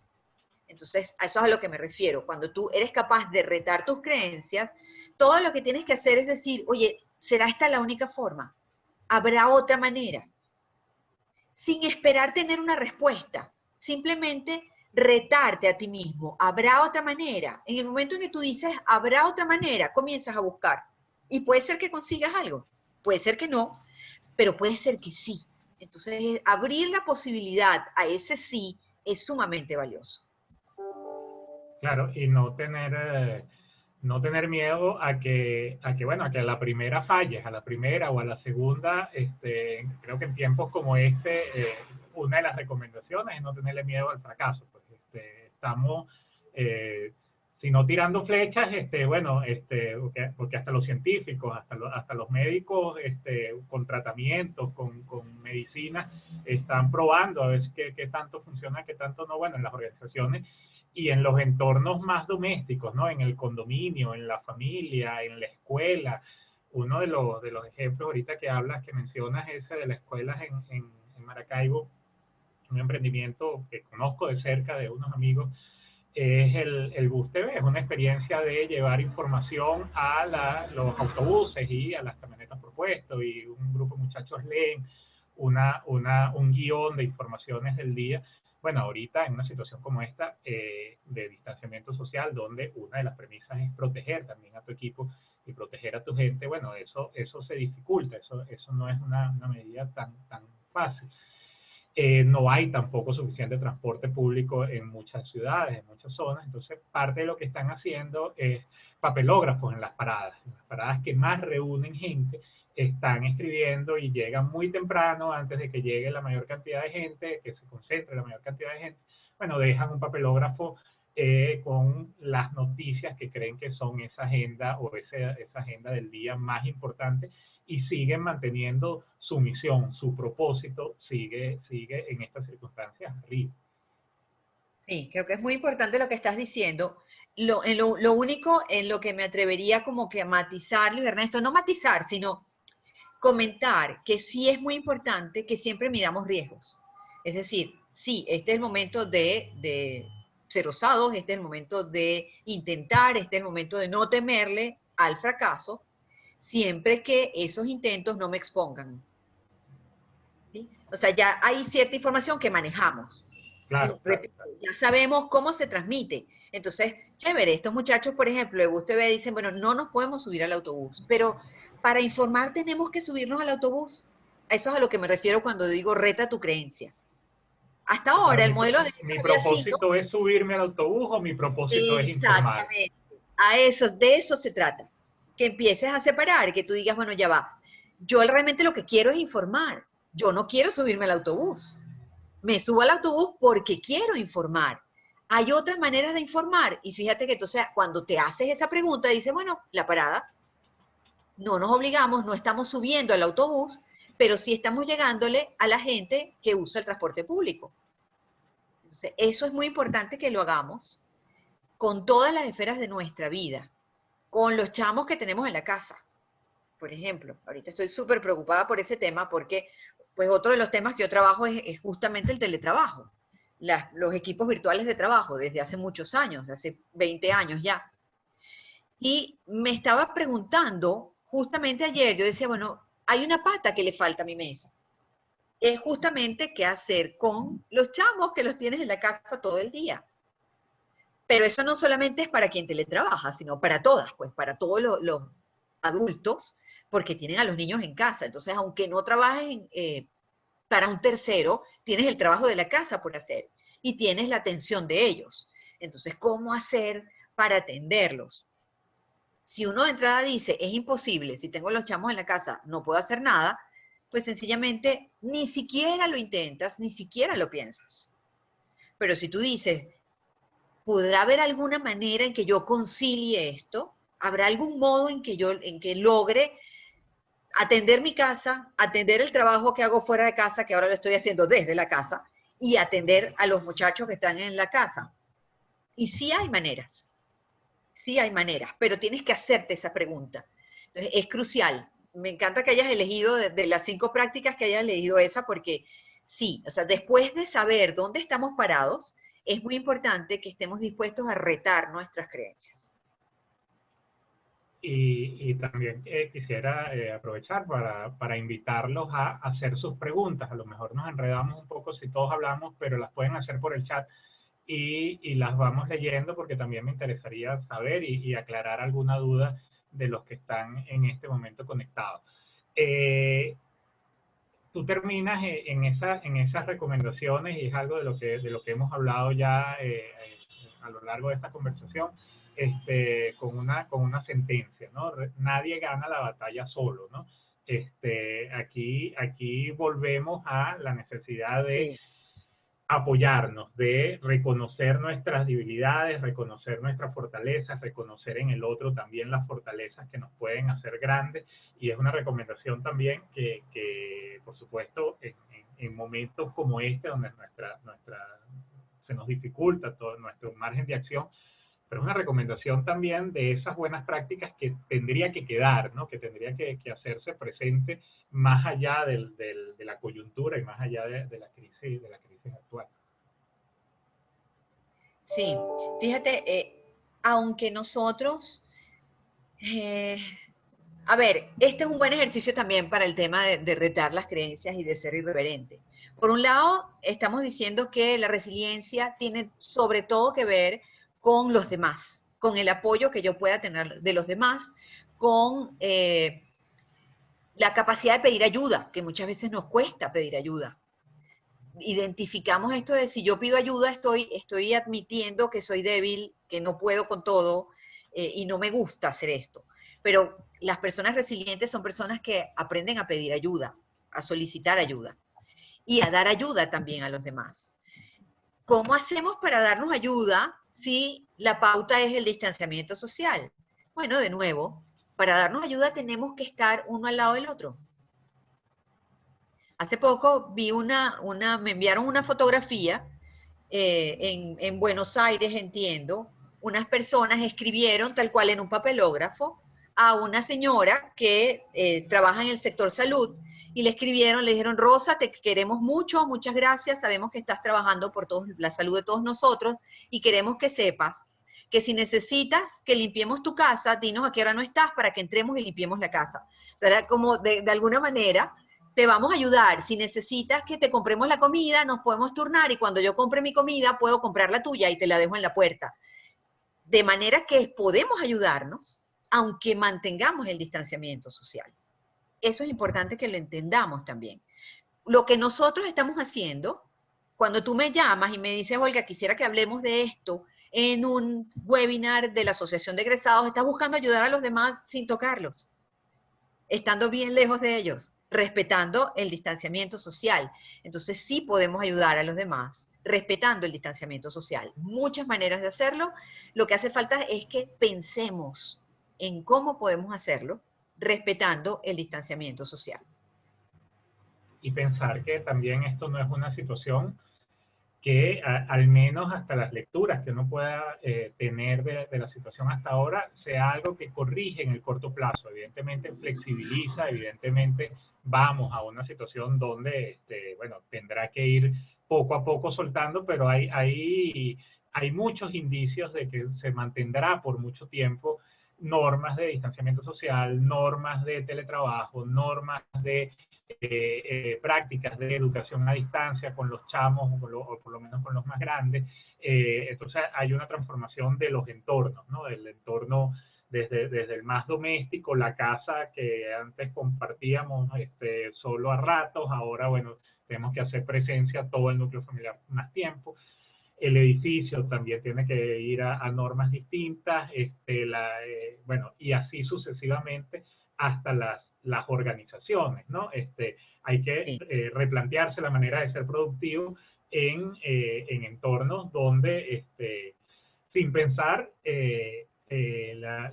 Entonces, a eso es a lo que me refiero. Cuando tú eres capaz de retar tus creencias, todo lo que tienes que hacer es decir, oye, ¿será esta la única forma? ¿Habrá otra manera? Sin esperar tener una respuesta, simplemente retarte a ti mismo. ¿Habrá otra manera? En el momento en que tú dices, ¿habrá otra manera?, comienzas a buscar. Y puede ser que consigas algo, puede ser que no, pero puede ser que sí. Entonces, abrir la posibilidad a ese sí es sumamente valioso. Claro, y no tener miedo bueno, a que a la primera falles, a la primera o a la segunda. Creo que en tiempos como una de las recomendaciones es no tenerle miedo al fracaso. Pues, estamos, si no tirando flechas, porque hasta los científicos, hasta los médicos, con tratamientos, con medicinas, están probando a ver qué tanto funciona, qué tanto no. Bueno, en las organizaciones y en los entornos más domésticos, ¿no? En el condominio, en la familia, en la escuela. Uno de los ejemplos ahorita que mencionas, ese de las escuelas en Maracaibo, un emprendimiento que conozco de cerca de unos amigos, es el Bus TV. Es una experiencia de llevar información a los autobuses y a las camionetas por puesto, y un grupo de muchachos leen un guión de informaciones del día. Bueno, ahorita en una situación como esta, de distanciamiento social, donde una de las premisas es proteger también a tu equipo y proteger a tu gente, bueno, eso se dificulta, eso no es una medida tan fácil. No hay tampoco suficiente transporte público en muchas ciudades, en muchas zonas. Entonces, parte de lo que están haciendo es papelógrafos en las paradas que más reúnen gente. Están escribiendo y llegan muy temprano, antes de que llegue la mayor cantidad de gente, que se concentre la mayor cantidad de gente. Bueno, dejan un papelógrafo con las noticias que creen que son esa agenda o esa agenda del día más importante, y siguen manteniendo su misión, su propósito, sigue en estas circunstancias arriba. Sí, creo que es muy importante lo que estás diciendo. Lo único en lo que me atrevería como que a matizarlo, Ernesto, no matizar, sino comentar que sí es muy importante que siempre midamos riesgos. Es decir, sí, este es el momento de ser osados, este es el momento de intentar, este es el momento de no temerle al fracaso, siempre que esos intentos no me expongan. ¿Sí? O sea, ya hay cierta información que manejamos. Claro, Repito, ya sabemos cómo se transmite. Entonces, chévere, estos muchachos, por ejemplo, de Bus TV dicen, bueno, no nos podemos subir al autobús, pero para informar tenemos que subirnos al autobús. A eso es a lo que me refiero cuando digo reta tu creencia. Hasta ahora el modelo de mi había sido... propósito es subirme al autobús, o mi propósito es informar. Exactamente. De eso se trata. Que empieces a separar, que tú digas, bueno, ya va. Yo realmente lo que quiero es informar. Yo no quiero subirme al autobús. Me subo al autobús porque quiero informar. Hay otras maneras de informar. Y fíjate que entonces cuando te haces esa pregunta, dices, bueno, la parada, no nos obligamos, no estamos subiendo al autobús, pero sí estamos llegándole a la gente que usa el transporte público. Entonces, eso es muy importante que lo hagamos. con todas las esferas de nuestra vida, con los chamos que tenemos en la casa. Por ejemplo, ahorita estoy súper preocupada por ese tema porque pues otro de los temas que yo trabajo es justamente el teletrabajo, los equipos virtuales de trabajo desde hace muchos años, hace 20 años ya. Y me estaba preguntando, justamente ayer, yo decía, bueno, hay una pata que le falta a mi mesa. Es justamente qué hacer con los chamos que los tienes en la casa todo el día. Pero eso no solamente es para quien teletrabaja, sino para todas, pues para todos los adultos, porque tienen a los niños en casa. Entonces, aunque no trabajes para un tercero, tienes el trabajo de la casa por hacer y tienes la atención de ellos. Entonces, ¿cómo hacer para atenderlos? Si uno de entrada dice, es imposible, si tengo los chamos en la casa, no puedo hacer nada, pues sencillamente ni siquiera lo intentas, ni siquiera lo piensas. Pero si tú dices, ¿podrá haber alguna manera en que yo concilie esto? ¿Habrá algún modo en que logre atender mi casa, atender el trabajo que hago fuera de casa, que ahora lo estoy haciendo desde la casa, y atender a los muchachos que están en la casa? Y sí hay maneras, pero tienes que hacerte esa pregunta. Entonces, es crucial. Me encanta que hayas elegido de las 5 prácticas que hayas elegido esa, porque sí, o sea, después de saber dónde estamos parados, es muy importante que estemos dispuestos a retar nuestras creencias. Y también quisiera aprovechar para invitarlos a hacer sus preguntas. A lo mejor nos enredamos un poco si todos hablamos, pero las pueden hacer por el chat y las vamos leyendo porque también me interesaría saber y aclarar alguna duda de los que están en este momento conectados. Tú terminas en esas recomendaciones y es algo de lo que hemos hablado ya a lo largo de esta conversación, con una sentencia, ¿no? Nadie gana la batalla solo, ¿no? Aquí volvemos a la necesidad de apoyarnos, de reconocer nuestras debilidades, reconocer nuestras fortalezas, reconocer en el otro también las fortalezas que nos pueden hacer grandes, y es una recomendación también que por supuesto, en momentos como este, donde se nos dificulta todo nuestro margen de acción, pero es una recomendación también de esas buenas prácticas que tendría que quedar, ¿no? Que tendría que hacerse presente más allá de la coyuntura y más allá de la crisis actual. Sí, fíjate, aunque nosotros, a ver, este es un buen ejercicio también para el tema de retar las creencias y de ser irreverente. Por un lado, estamos diciendo que la resiliencia tiene sobre todo que ver con los demás, con el apoyo que yo pueda tener de los demás, con la capacidad de pedir ayuda, que muchas veces nos cuesta pedir ayuda. Identificamos esto de si yo pido ayuda, estoy admitiendo que soy débil, que no puedo con todo y no me gusta hacer esto. Pero las personas resilientes son personas que aprenden a pedir ayuda, a solicitar ayuda y a dar ayuda también a los demás. ¿Cómo hacemos para darnos ayuda si la pauta es el distanciamiento social? Bueno, de nuevo, para darnos ayuda tenemos que estar uno al lado del otro. Hace poco vi me enviaron una fotografía en Buenos Aires, entiendo, unas personas escribieron tal cual en un papelógrafo a una señora que trabaja en el sector salud y le escribieron, le dijeron, Rosa, te queremos mucho, muchas gracias, sabemos que estás trabajando por la salud de todos nosotros y queremos que sepas que si necesitas que limpiemos tu casa, dinos a qué hora no estás para que entremos y limpiemos la casa. O sea, era como de alguna manera te vamos a ayudar. Si necesitas que te compremos la comida, nos podemos turnar y cuando yo compre mi comida, puedo comprar la tuya y te la dejo en la puerta. De manera que podemos ayudarnos, aunque mantengamos el distanciamiento social. Eso es importante que lo entendamos también. Lo que nosotros estamos haciendo, cuando tú me llamas y me dices, Olga, quisiera que hablemos de esto en un webinar de la Asociación de Egresados, estás buscando ayudar a los demás sin tocarlos, estando bien lejos de ellos, respetando el distanciamiento social. Entonces sí podemos ayudar a los demás, respetando el distanciamiento social. Muchas maneras de hacerlo. Lo que hace falta es que pensemos en cómo podemos hacerlo, respetando el distanciamiento social. Y pensar que también esto no es una situación que al menos hasta las lecturas que uno pueda tener de la situación hasta ahora sea algo que corrige en el corto plazo. Evidentemente flexibiliza, evidentemente vamos a una situación donde, bueno, tendrá que ir poco a poco soltando, pero hay muchos indicios de que se mantendrá por mucho tiempo normas de distanciamiento social, normas de teletrabajo, normas de prácticas de educación a distancia con los chamos o por lo menos con los más grandes. Entonces hay una transformación de los entornos, ¿no? Del entorno desde el más doméstico, la casa que antes compartíamos solo a ratos, ahora, bueno, tenemos que hacer presencia todo el núcleo familiar más tiempo. El edificio también tiene que ir a normas distintas, bueno, y así sucesivamente hasta las organizaciones, ¿no? Hay que replantearse la manera de ser productivo en entornos donde, sin pensar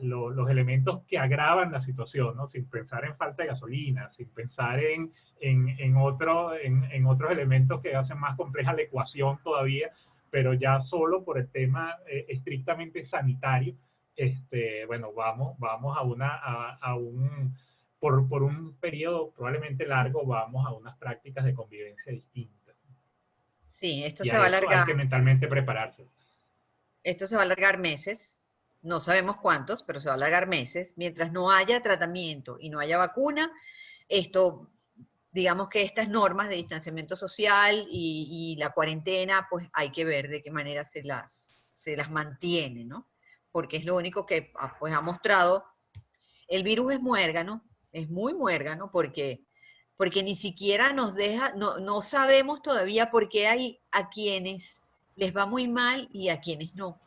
los elementos que agravan la situación, ¿no? Sin pensar en falta de gasolina, sin pensar en otros elementos que hacen más compleja la ecuación todavía, pero ya solo por el tema estrictamente sanitario, bueno, vamos a un, por un periodo probablemente largo, vamos a unas prácticas de convivencia distintas. Sí, esto Y se a va a eso hay alargar. que mentalmente prepararse. Esto se va a alargar meses, no sabemos cuántos, pero se va a alargar meses. Mientras no haya tratamiento y no haya vacuna, esto, digamos que estas normas de distanciamiento social y la cuarentena, pues hay que ver de qué manera se las mantiene, ¿no? Porque es lo único que pues, ha mostrado. El virus es muérgano, es muy muérgano, porque ni siquiera nos deja, no sabemos todavía por qué hay a quienes les va muy mal y a quienes no.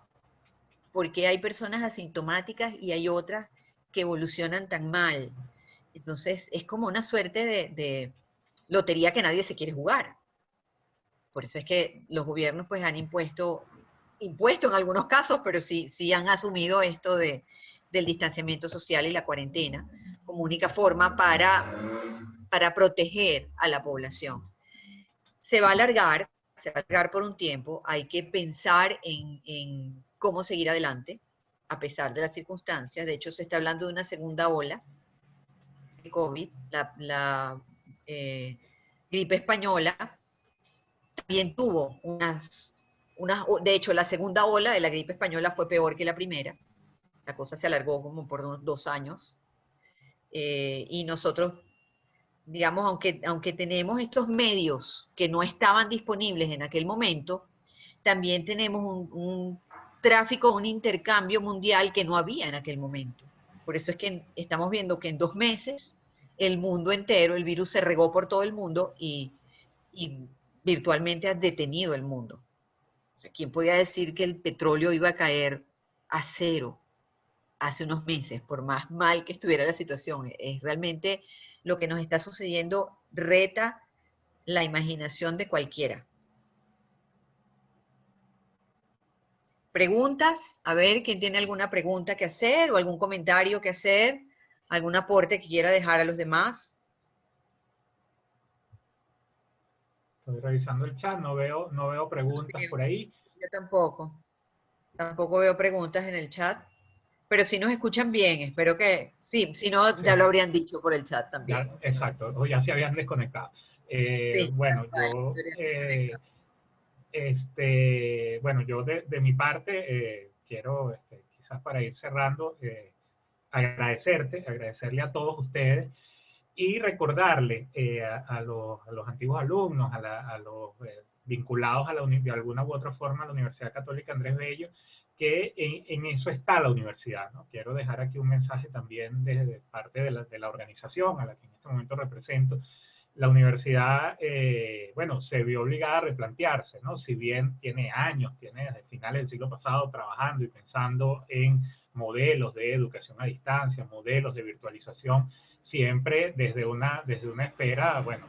Porque hay personas asintomáticas y hay otras que evolucionan tan mal. Entonces, es como una suerte de lotería que nadie se quiere jugar. Por eso es que los gobiernos pues han impuesto en algunos casos, pero sí han asumido esto del distanciamiento social y la cuarentena como única forma para proteger a la población. Se va a alargar por un tiempo, hay que pensar en cómo seguir adelante, a pesar de las circunstancias. De hecho, se está hablando de una segunda ola de COVID, la gripe española también tuvo de hecho, la segunda ola de la gripe española fue peor que la primera. La cosa se alargó como por unos 2 años. Y nosotros, digamos, aunque tenemos estos medios que no estaban disponibles en aquel momento, también tenemos un tráfico, un intercambio mundial que no había en aquel momento. Por eso es que estamos viendo que en 2 meses el mundo entero, el virus se regó por todo el mundo y virtualmente ha detenido el mundo. O sea, ¿quién podía decir que el petróleo iba a caer a cero hace unos meses, por más mal que estuviera la situación? Es realmente lo que nos está sucediendo reta la imaginación de cualquiera. ¿Preguntas? A ver, ¿quién tiene alguna pregunta que hacer o algún comentario que hacer? ¿Algún aporte que quiera dejar a los demás? Estoy revisando el chat, no veo preguntas por ahí. Yo tampoco veo preguntas en el chat, pero si nos escuchan bien, espero que sí, si no, Sí, ya lo habrían dicho por el chat también. ya, exacto, o ya se habían desconectado. Sí, Bueno, tal cual, bueno, yo de mi parte quiero, quizás para ir cerrando, agradecerle a todos ustedes y recordarle a los antiguos alumnos, a los vinculados de alguna u otra forma a la Universidad Católica Andrés Bello, que en eso está la universidad, ¿no? Quiero dejar aquí un mensaje también desde parte de la organización a la que en este momento represento. La universidad, bueno, se vio obligada a replantearse, ¿no? Si bien tiene años, tiene desde finales del siglo pasado trabajando y pensando en modelos de educación a distancia, modelos de virtualización, siempre desde una esfera, bueno,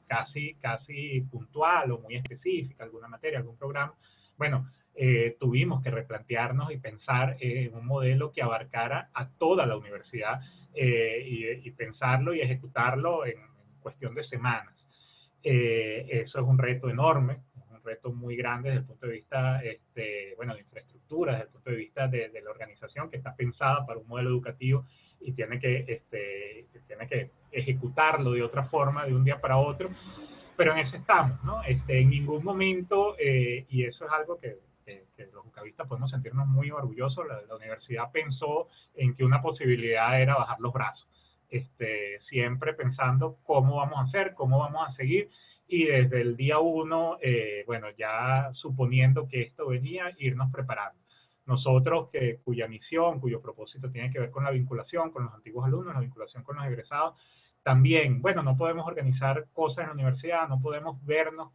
casi puntual o muy específica, alguna materia, algún programa. Bueno, tuvimos que replantearnos y pensar en un modelo que abarcara a toda la universidad y pensarlo y ejecutarlo en cuestión de semanas. Eso es un reto enorme reto muy grande desde el punto de vista, bueno, de infraestructura, desde el punto de vista de la organización que está pensada para un modelo educativo y tiene que ejecutarlo de otra forma, de un día para otro, pero en eso estamos, ¿no? En ningún momento, y eso es algo que los UCABistas podemos sentirnos muy orgullosos, la universidad pensó en que una posibilidad era bajar los brazos, siempre pensando cómo vamos a hacer, cómo vamos a seguir, y desde el día uno, bueno, ya suponiendo que esto venía, irnos preparando. Nosotros, cuya misión, cuyo propósito tiene que ver con la vinculación con los antiguos alumnos, la vinculación con los egresados, también, bueno, no podemos organizar cosas en la universidad, no podemos vernos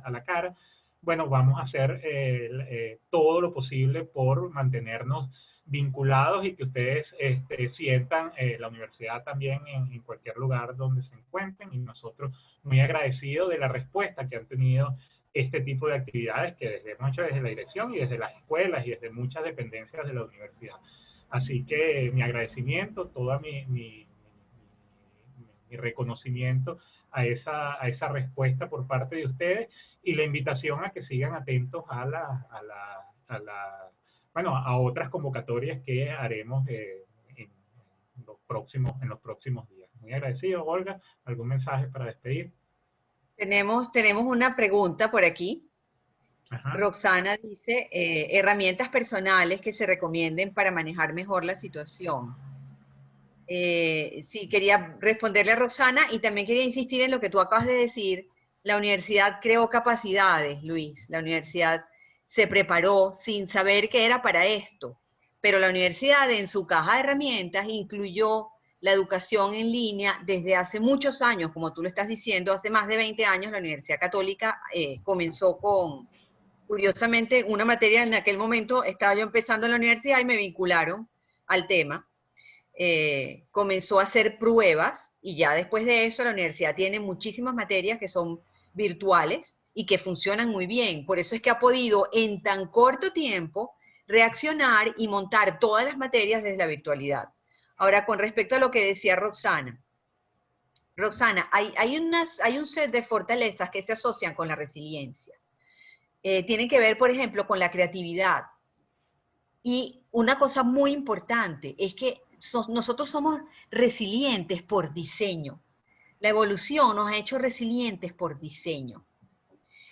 a la cara, bueno, vamos a hacer todo lo posible por mantenernos vinculados y que ustedes sientan la universidad también en cualquier lugar donde se encuentren, y nosotros muy agradecidos de la respuesta que han tenido este tipo de actividades que hemos hecho desde la dirección y desde las escuelas y desde muchas dependencias de la universidad. Así que mi agradecimiento, toda mi reconocimiento a esa respuesta por parte de ustedes, y la invitación a que sigan atentos bueno, a otras convocatorias que haremos en los próximos días. Muy agradecido, Olga. ¿Algún mensaje para despedir? Tenemos una pregunta por aquí. Ajá. Roxana dice, herramientas personales que se recomienden para manejar mejor la situación. Sí, quería responderle a Roxana, y también quería insistir en lo que tú acabas de decir. La universidad creó capacidades, Luis. La universidad se preparó sin saber que era para esto, pero la universidad en su caja de herramientas incluyó la educación en línea desde hace muchos años, como tú lo estás diciendo. Hace más de 20 años la Universidad Católica comenzó con, curiosamente, una materia. En aquel momento estaba yo empezando en la universidad y me vincularon al tema. Comenzó a hacer pruebas, y ya después de eso la universidad tiene muchísimas materias que son virtuales y que funcionan muy bien. Por eso es que ha podido en tan corto tiempo reaccionar y montar todas las materias desde la virtualidad. Ahora, con respecto a lo que decía Roxana, hay un set de fortalezas que se asocian con la resiliencia. Tienen que ver, por ejemplo, con la creatividad. Y una cosa muy importante es que nosotros somos resilientes por diseño. La evolución nos ha hecho resilientes por diseño.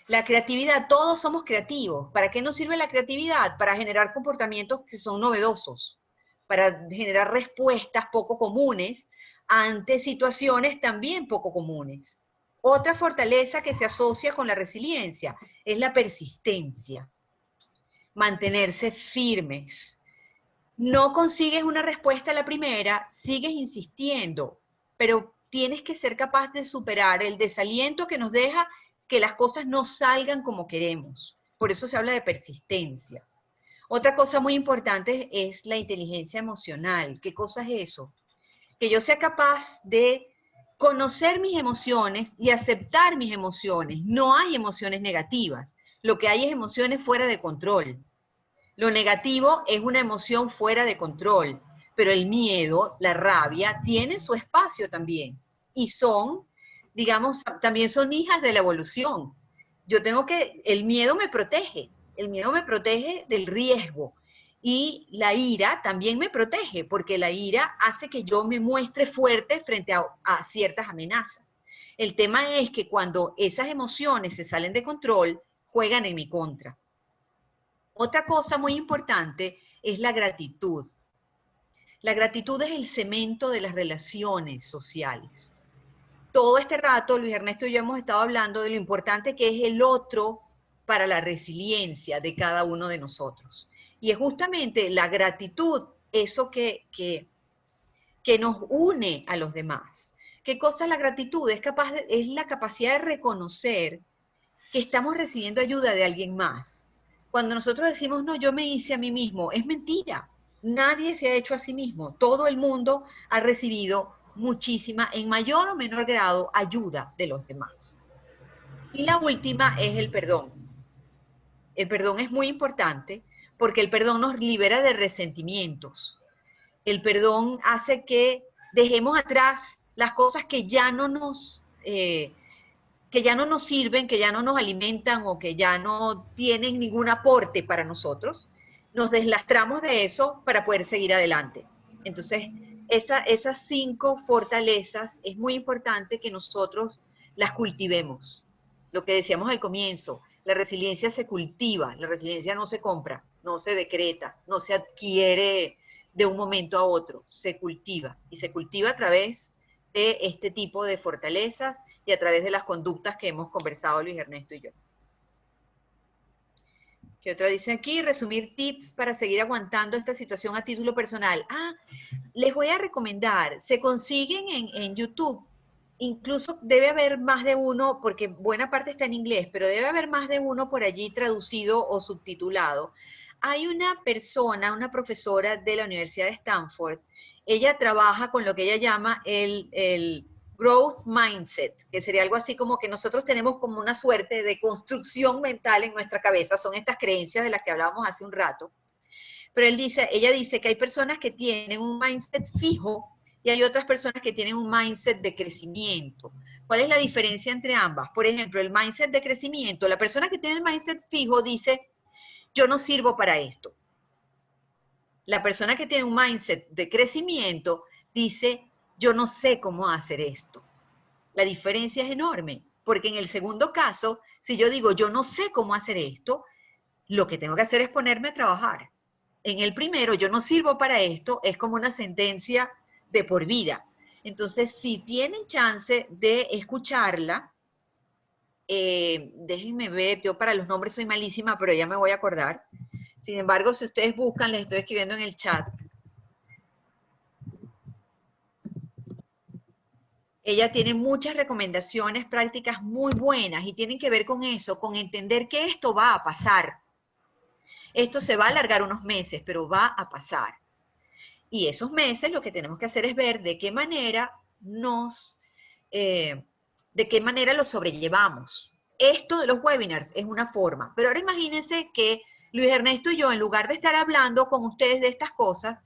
La creatividad, todos somos creativos. ¿Para qué nos sirve la creatividad? Para generar comportamientos que son novedosos, para generar respuestas poco comunes ante situaciones también poco comunes. Otra fortaleza que se asocia con la resiliencia es la persistencia. Mantenerse firmes. No consigues una respuesta a la primera, sigues insistiendo, pero tienes que ser capaz de superar el desaliento que nos deja que las cosas no salgan como queremos. Por eso se habla de persistencia. Otra cosa muy importante es la inteligencia emocional. ¿Qué cosa es eso? Que yo sea capaz de conocer mis emociones y aceptar mis emociones. No hay emociones negativas. Lo que hay es emociones fuera de control. Lo negativo es una emoción fuera de control, pero el miedo, la rabia, tienen su espacio también. Y son, digamos, también son hijas de la evolución. El miedo me protege del riesgo. Y la ira también me protege, porque la ira hace que yo me muestre fuerte frente a ciertas amenazas. El tema es que cuando esas emociones se salen de control, juegan en mi contra. Otra cosa muy importante es la gratitud. La gratitud es el cemento de las relaciones sociales. Todo este rato, Luis Ernesto y yo hemos estado hablando de lo importante que es el otro para la resiliencia de cada uno de nosotros. Y es justamente la gratitud, eso que nos une a los demás. ¿Qué cosa es la gratitud? Es la capacidad de reconocer que estamos recibiendo ayuda de alguien más. Cuando nosotros decimos, no, yo me hice a mí mismo, es mentira. Nadie se ha hecho a sí mismo. Todo el mundo ha recibido muchísima, en mayor o menor grado, ayuda de los demás. Y la última es el perdón. El perdón es muy importante porque el perdón nos libera de resentimientos. El perdón hace que dejemos atrás las cosas que ya no nos que ya no nos sirven, que ya no nos alimentan o que ya no tienen ningún aporte para nosotros, nos deslastramos de eso para poder seguir adelante. Entonces, esas 5 fortalezas es muy importante que nosotros las cultivemos. Lo que decíamos al comienzo, la resiliencia se cultiva, la resiliencia no se compra, no se decreta, no se adquiere de un momento a otro, se cultiva y se cultiva a través de este tipo de fortalezas y a través de las conductas que hemos conversado Luis Ernesto y yo. ¿Qué otra dice aquí? Resumir tips para seguir aguantando esta situación a título personal. Les voy a recomendar, se consiguen en YouTube, incluso debe haber más de uno, porque buena parte está en inglés, pero debe haber más de uno por allí traducido o subtitulado. Hay una persona, una profesora de la Universidad de Stanford, ella trabaja con lo que ella llama el growth mindset, que sería algo así como que nosotros tenemos como una suerte de construcción mental en nuestra cabeza, son estas creencias de las que hablábamos hace un rato. Pero ella dice que hay personas que tienen un mindset fijo y hay otras personas que tienen un mindset de crecimiento. ¿Cuál es la diferencia entre ambas? Por ejemplo, el mindset de crecimiento, la persona que tiene el mindset fijo dice, yo no sirvo para esto. La persona que tiene un mindset de crecimiento dice, yo no sé cómo hacer esto. La diferencia es enorme, porque en el segundo caso, si yo digo, yo no sé cómo hacer esto, lo que tengo que hacer es ponerme a trabajar. En el primero, yo no sirvo para esto, es como una sentencia de por vida. Entonces, si tienen chance de escucharla, déjenme ver, yo para los nombres soy malísima, pero ya me voy a acordar. Sin embargo, si ustedes buscan, les estoy escribiendo en el chat. Ella tiene muchas recomendaciones prácticas muy buenas y tienen que ver con eso, con entender que esto va a pasar. Esto se va a alargar unos meses, pero va a pasar. Y esos meses lo que tenemos que hacer es ver de qué manera lo sobrellevamos. Esto de los webinars es una forma, pero ahora imagínense que Luis Ernesto y yo, en lugar de estar hablando con ustedes de estas cosas,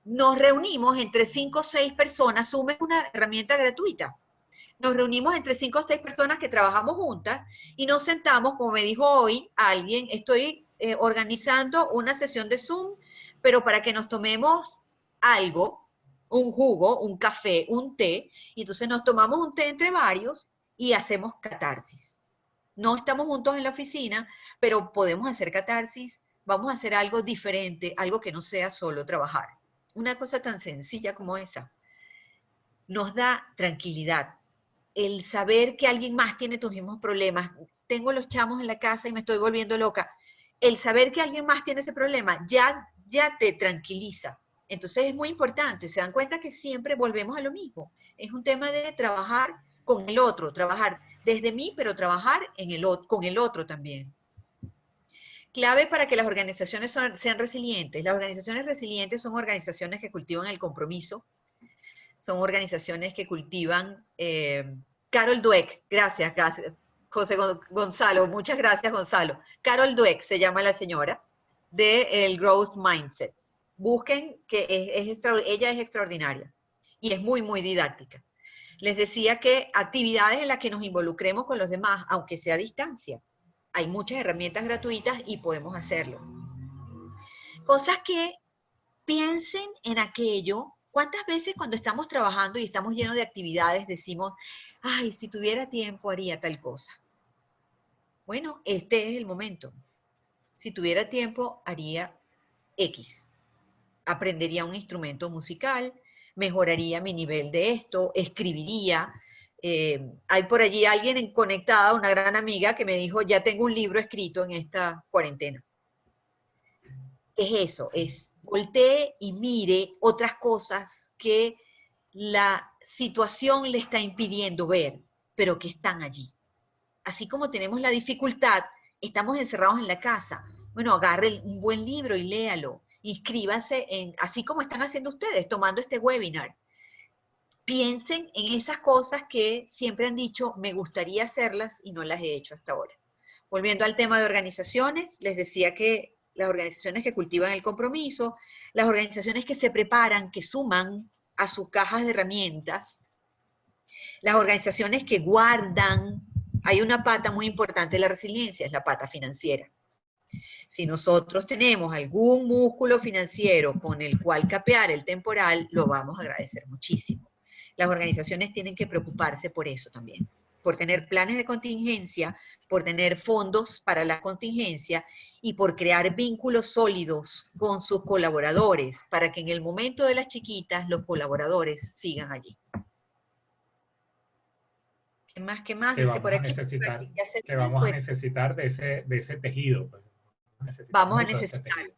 nos reunimos entre 5 o 6 personas, Zoom es una herramienta gratuita. Nos reunimos entre 5 o 6 personas que trabajamos juntas y nos sentamos, como me dijo hoy alguien, estoy organizando una sesión de Zoom, pero para que nos tomemos algo, un jugo, un café, un té, y entonces nos tomamos un té entre varios y hacemos catarsis. No estamos juntos en la oficina, pero podemos hacer catarsis, vamos a hacer algo diferente, algo que no sea solo trabajar. Una cosa tan sencilla como esa. Nos da tranquilidad. El saber que alguien más tiene tus mismos problemas. Tengo los chamos en la casa y me estoy volviendo loca. El saber que alguien más tiene ese problema ya te tranquiliza. Entonces es muy importante. Se dan cuenta que siempre volvemos a lo mismo. Es un tema de trabajar con el otro, trabajar desde mí, pero trabajar con el otro también. Clave para que las organizaciones sean resilientes. Las organizaciones resilientes son organizaciones que cultivan el compromiso, son organizaciones que cultivan... Carol Dweck, gracias, José Gonzalo, muchas gracias Gonzalo. Carol Dweck se llama la señora del Growth Mindset. Busquen que ella es extraordinaria y es muy, muy didáctica. Les decía que actividades en las que nos involucremos con los demás, aunque sea a distancia. Hay muchas herramientas gratuitas y podemos hacerlo. Cosas que piensen en aquello. ¿Cuántas veces cuando estamos trabajando y estamos llenos de actividades decimos, ay, si tuviera tiempo haría tal cosa? Bueno, este es el momento. Si tuviera tiempo haría X. Aprendería un instrumento musical, mejoraría mi nivel de esto, escribiría. Hay por allí alguien conectada, una gran amiga, que me dijo, ya tengo un libro escrito en esta cuarentena. Es eso, es voltee y mire otras cosas que la situación le está impidiendo ver, pero que están allí. Así como tenemos la dificultad, estamos encerrados en la casa. Bueno, agarre un buen libro y léalo. Inscríbase así como están haciendo ustedes, tomando este webinar. Piensen en esas cosas que siempre han dicho, me gustaría hacerlas y no las he hecho hasta ahora. Volviendo al tema de organizaciones, les decía que las organizaciones que cultivan el compromiso, las organizaciones que se preparan, que suman a sus cajas de herramientas, las organizaciones que guardan Hay una pata muy importante de la resiliencia, es la pata financiera. Si nosotros tenemos algún músculo financiero con el cual capear el temporal, lo vamos a agradecer muchísimo. Las organizaciones tienen que preocuparse por eso también, por tener planes de contingencia, por tener fondos para la contingencia y por crear vínculos sólidos con sus colaboradores para que en el momento de las chiquitas los colaboradores sigan allí. ¿Qué más? ¿Qué más? Dice por aquí. Que vamos a necesitar de ese tejido. Pues. Vamos a necesitar.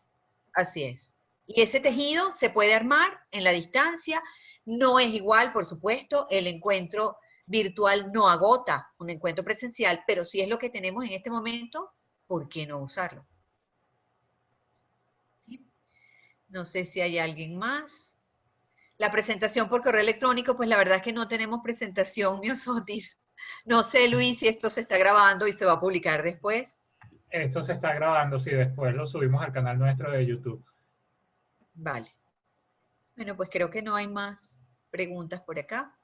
Así es. Y ese tejido se puede armar en la distancia. No es igual, por supuesto, el encuentro virtual no agota un encuentro presencial, pero si es lo que tenemos en este momento, ¿por qué no usarlo? ¿Sí? No sé si hay alguien más. La presentación por correo electrónico, pues la verdad es que no tenemos presentación, Miosotis. No sé, Luis, si esto se está grabando y se va a publicar después. Esto se está grabando, sí, después lo subimos al canal nuestro de YouTube. Vale. Bueno, pues creo que no hay más preguntas por acá.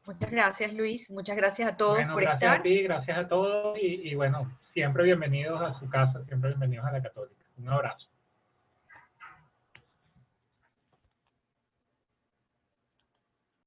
Muchas gracias, Luis. Muchas gracias a todos por estar. Gracias a ti, gracias a todos y bueno, siempre bienvenidos a su casa, siempre bienvenidos a la Católica. Un abrazo.